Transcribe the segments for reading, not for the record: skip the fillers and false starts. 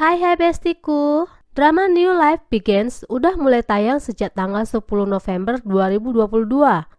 Hai bestiku, drama New Life Begins udah mulai tayang sejak tanggal 10 November 2022.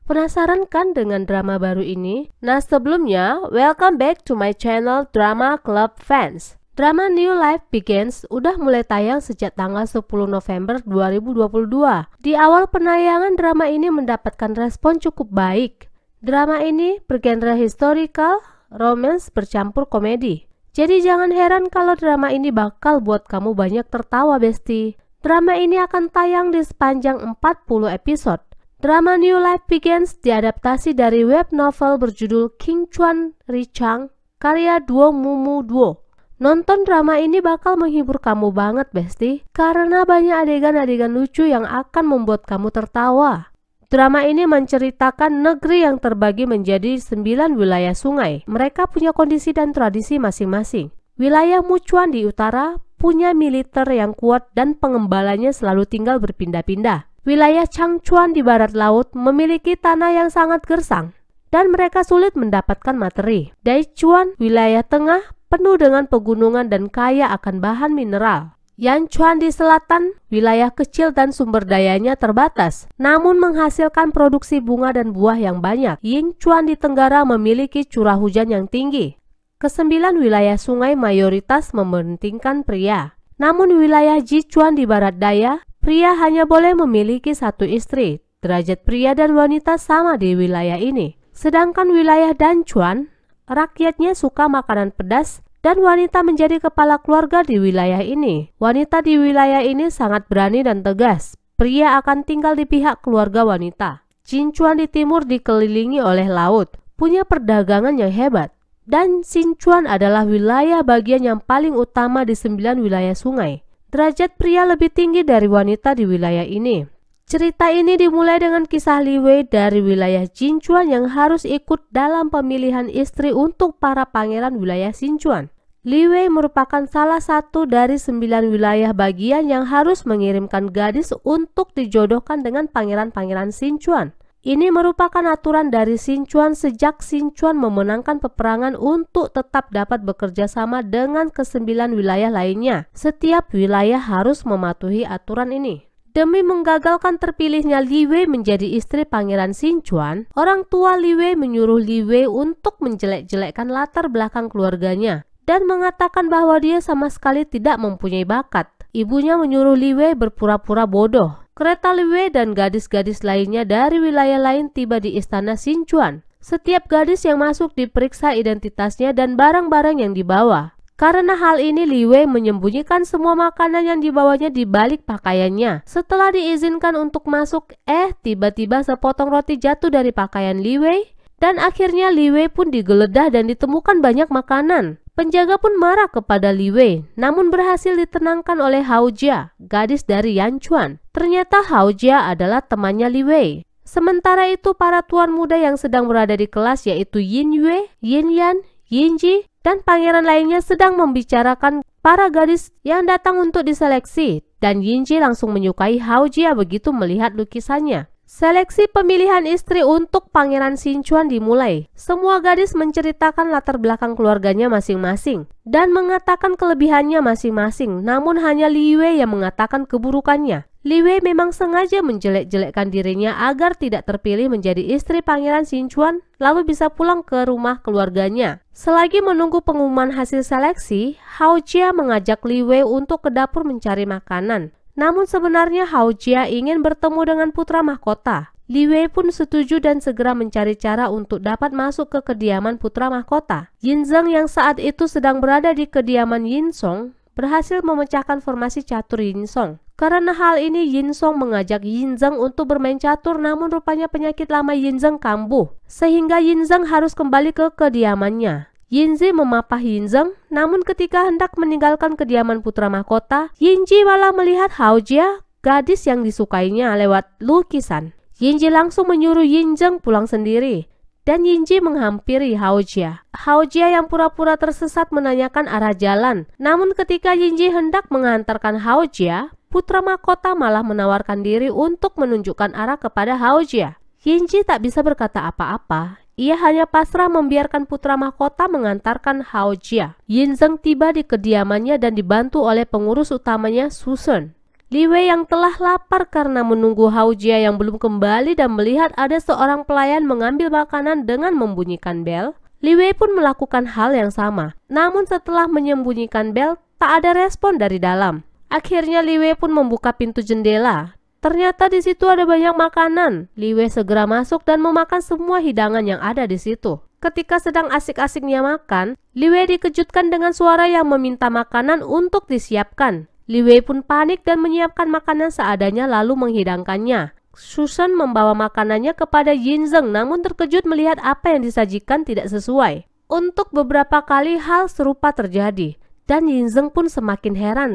Penasaran kan dengan drama baru ini? Nah sebelumnya, welcome back to my channel Drama Club Fans. Drama New Life Begins udah mulai tayang sejak tanggal 10 November 2022. Di awal penayangan drama ini mendapatkan respon cukup baik. Drama ini bergenre historical, romance bercampur komedi. Jadi jangan heran kalau drama ini bakal buat kamu banyak tertawa besti. Drama ini akan tayang di sepanjang 40 episode. Drama New Life Begins diadaptasi dari web novel berjudul King Chuan Ri Chang, karya duo Mumu Duo. Nonton drama ini bakal menghibur kamu banget besti, karena banyak adegan-adegan lucu yang akan membuat kamu tertawa. Drama ini menceritakan negeri yang terbagi menjadi 9 wilayah sungai. Mereka punya kondisi dan tradisi masing-masing. Wilayah Muchuan di utara punya militer yang kuat dan pengembalanya selalu tinggal berpindah-pindah. Wilayah Changchuan di barat laut memiliki tanah yang sangat gersang dan mereka sulit mendapatkan materi. Daichuan, wilayah tengah, penuh dengan pegunungan dan kaya akan bahan mineral. Yanchuan di selatan, wilayah kecil dan sumber dayanya terbatas, namun menghasilkan produksi bunga dan buah yang banyak. Yingchuan di tenggara memiliki curah hujan yang tinggi. Kesembilan wilayah sungai mayoritas mementingkan pria. Namun wilayah Jichuan di barat daya, pria hanya boleh memiliki satu istri. Derajat pria dan wanita sama di wilayah ini. Sedangkan wilayah Danchuan, rakyatnya suka makanan pedas, dan wanita menjadi kepala keluarga di wilayah ini. Wanita di wilayah ini sangat berani dan tegas. Pria akan tinggal di pihak keluarga wanita. Jinchuan di timur dikelilingi oleh laut, punya perdagangan yang hebat. Dan Sichuan adalah wilayah bagian yang paling utama di 9 wilayah sungai. Derajat pria lebih tinggi dari wanita di wilayah ini. Cerita ini dimulai dengan kisah Li Wei dari wilayah Jinchuan yang harus ikut dalam pemilihan istri untuk para pangeran wilayah Sichuan. Li Wei merupakan salah satu dari 9 wilayah bagian yang harus mengirimkan gadis untuk dijodohkan dengan pangeran-pangeran Sichuan. Ini merupakan aturan dari Sichuan sejak Sichuan memenangkan peperangan untuk tetap dapat bekerja sama dengan ke-9 wilayah lainnya. Setiap wilayah harus mematuhi aturan ini. Demi menggagalkan terpilihnya Li Wei menjadi istri pangeran Sichuan, orang tua Li Wei menyuruh Li Wei untuk menjelek-jelekkan latar belakang keluarganya dan mengatakan bahwa dia sama sekali tidak mempunyai bakat. Ibunya menyuruh Li Wei berpura-pura bodoh. Kereta Li Wei dan gadis-gadis lainnya dari wilayah lain tiba di istana Sichuan. Setiap gadis yang masuk diperiksa identitasnya dan barang-barang yang dibawa. Karena hal ini, Li Wei menyembunyikan semua makanan yang dibawanya di balik pakaiannya. Setelah diizinkan untuk masuk, tiba-tiba sepotong roti jatuh dari pakaian Li Wei. Dan akhirnya Li Wei pun digeledah dan ditemukan banyak makanan. Penjaga pun marah kepada Li Wei, namun berhasil ditenangkan oleh Hao Jia, gadis dari Yanchuan. Ternyata Hao Jia adalah temannya Li Wei. Sementara itu, para tuan muda yang sedang berada di kelas yaitu Yin Yue, Yin Yan, Yin Ji, dan pangeran lainnya sedang membicarakan para gadis yang datang untuk diseleksi, dan Yinji langsung menyukai Hao Jia begitu melihat lukisannya. Seleksi pemilihan istri untuk pangeran Sichuan dimulai. Semua gadis menceritakan latar belakang keluarganya masing-masing dan mengatakan kelebihannya masing-masing, namun hanya Li Wei yang mengatakan keburukannya. Li Wei memang sengaja menjelek-jelekkan dirinya agar tidak terpilih menjadi istri pangeran Sichuan lalu bisa pulang ke rumah keluarganya. Selagi menunggu pengumuman hasil seleksi, Hao Jia mengajak Li Wei untuk ke dapur mencari makanan. Namun sebenarnya Hao Jia ingin bertemu dengan putra mahkota. Li Wei pun setuju dan segera mencari cara untuk dapat masuk ke kediaman putra mahkota. Yin Zeng yang saat itu sedang berada di kediaman Yin Song berhasil memecahkan formasi catur Yin Song. Karena hal ini, Yin Song mengajak Yin Zeng untuk bermain catur, namun rupanya penyakit lama Yin Zeng kambuh, sehingga Yin Zeng harus kembali ke kediamannya. Yin Zi memapah Yin Zeng, namun ketika hendak meninggalkan kediaman putra mahkota, Yin Ji malah melihat Hao Jia, gadis yang disukainya, lewat lukisan. Yin Ji langsung menyuruh Yin Zeng pulang sendiri, dan Yin Ji menghampiri Hao Jia. Hao Jia yang pura-pura tersesat menanyakan arah jalan, namun ketika Yin Ji hendak mengantarkan Hao Jia, putra mahkota malah menawarkan diri untuk menunjukkan arah kepada Hao Jia. Yin Ji tak bisa berkata apa-apa. ia hanya pasrah membiarkan putra mahkota mengantarkan Hao Jia. Yinzeng tiba di kediamannya dan dibantu oleh pengurus utamanya Susan. Li Wei yang telah lapar karena menunggu Hao Jia yang belum kembali dan melihat ada seorang pelayan mengambil makanan dengan membunyikan bel, Li Wei pun melakukan hal yang sama. Namun setelah menyembunyikan bel, tak ada respon dari dalam. Akhirnya Li Wei pun membuka pintu jendela. Ternyata di situ ada banyak makanan. Li Wei segera masuk dan memakan semua hidangan yang ada di situ. Ketika sedang asik-asiknya makan, Li Wei dikejutkan dengan suara yang meminta makanan untuk disiapkan. Li Wei pun panik dan menyiapkan makanan seadanya lalu menghidangkannya. Susan membawa makanannya kepada Yinzeng namun terkejut melihat apa yang disajikan tidak sesuai. Untuk beberapa kali hal serupa terjadi dan Yinzeng pun semakin heran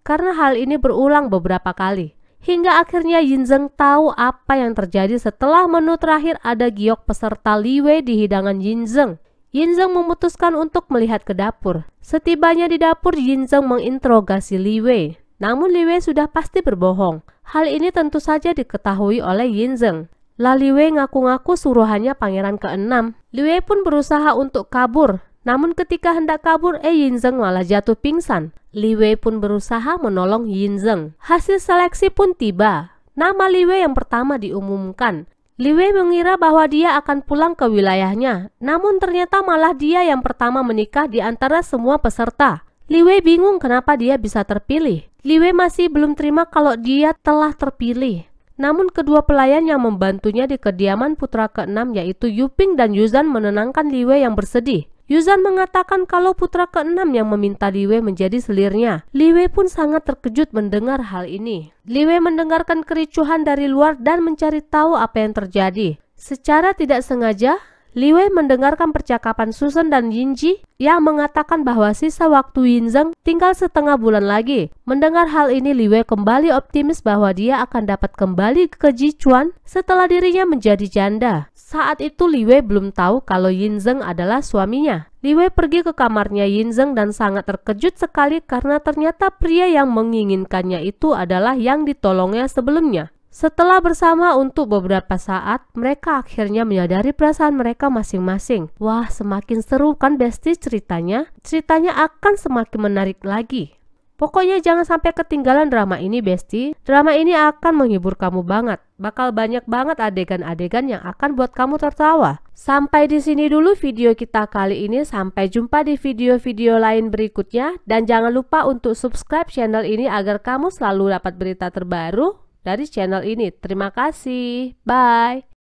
karena hal ini berulang beberapa kali. Hingga akhirnya Yinzeng tahu apa yang terjadi setelah menu terakhir ada giok peserta Li Wei di hidangan Yinzeng. Yinzeng memutuskan untuk melihat ke dapur. Setibanya di dapur, Yinzeng menginterogasi Li Wei. Namun Li Wei sudah pasti berbohong. Hal ini tentu saja diketahui oleh Yinzeng. Li Wei ngaku-ngaku suruhannya pangeran ke-6. Li Wei pun berusaha untuk kabur. Namun ketika hendak kabur, Yinzeng malah jatuh pingsan. Li Wei pun berusaha menolong Yinzeng. Hasil seleksi pun tiba. Nama Li Wei yang pertama diumumkan. Li Wei mengira bahwa dia akan pulang ke wilayahnya, namun ternyata malah dia yang pertama menikah di antara semua peserta. Li Wei bingung kenapa dia bisa terpilih. Li Wei masih belum terima kalau dia telah terpilih. Namun kedua pelayan yang membantunya di kediaman putra ke-6 yaitu Yuping dan Yuzhan menenangkan Li Wei yang bersedih. Yuzhan mengatakan kalau putra ke-6 yang meminta Li Wei menjadi selirnya. Li Wei pun sangat terkejut mendengar hal ini. Li Wei mendengarkan kericuhan dari luar dan mencari tahu apa yang terjadi. Secara tidak sengaja, Li Wei mendengarkan percakapan Susan dan Yinji yang mengatakan bahwa sisa waktu Yinzeng tinggal setengah bulan lagi. Mendengar hal ini, Li Wei kembali optimis bahwa dia akan dapat kembali ke Jichuan setelah dirinya menjadi janda. Saat itu Li Wei belum tahu kalau Yinzeng adalah suaminya. Li Wei pergi ke kamarnya Yinzeng dan sangat terkejut sekali karena ternyata pria yang menginginkannya itu adalah yang ditolongnya sebelumnya. Setelah bersama untuk beberapa saat, mereka akhirnya menyadari perasaan mereka masing-masing. Wah, semakin seru kan Besti ceritanya? Ceritanya akan semakin menarik lagi. Pokoknya jangan sampai ketinggalan drama ini Besti. Drama ini akan menghibur kamu banget. Bakal banyak banget adegan-adegan yang akan buat kamu tertawa. Sampai di sini dulu video kita kali ini. Sampai jumpa di video-video lain berikutnya. Dan jangan lupa untuk subscribe channel ini agar kamu selalu dapat berita terbaru dari channel ini. Terima kasih. Bye.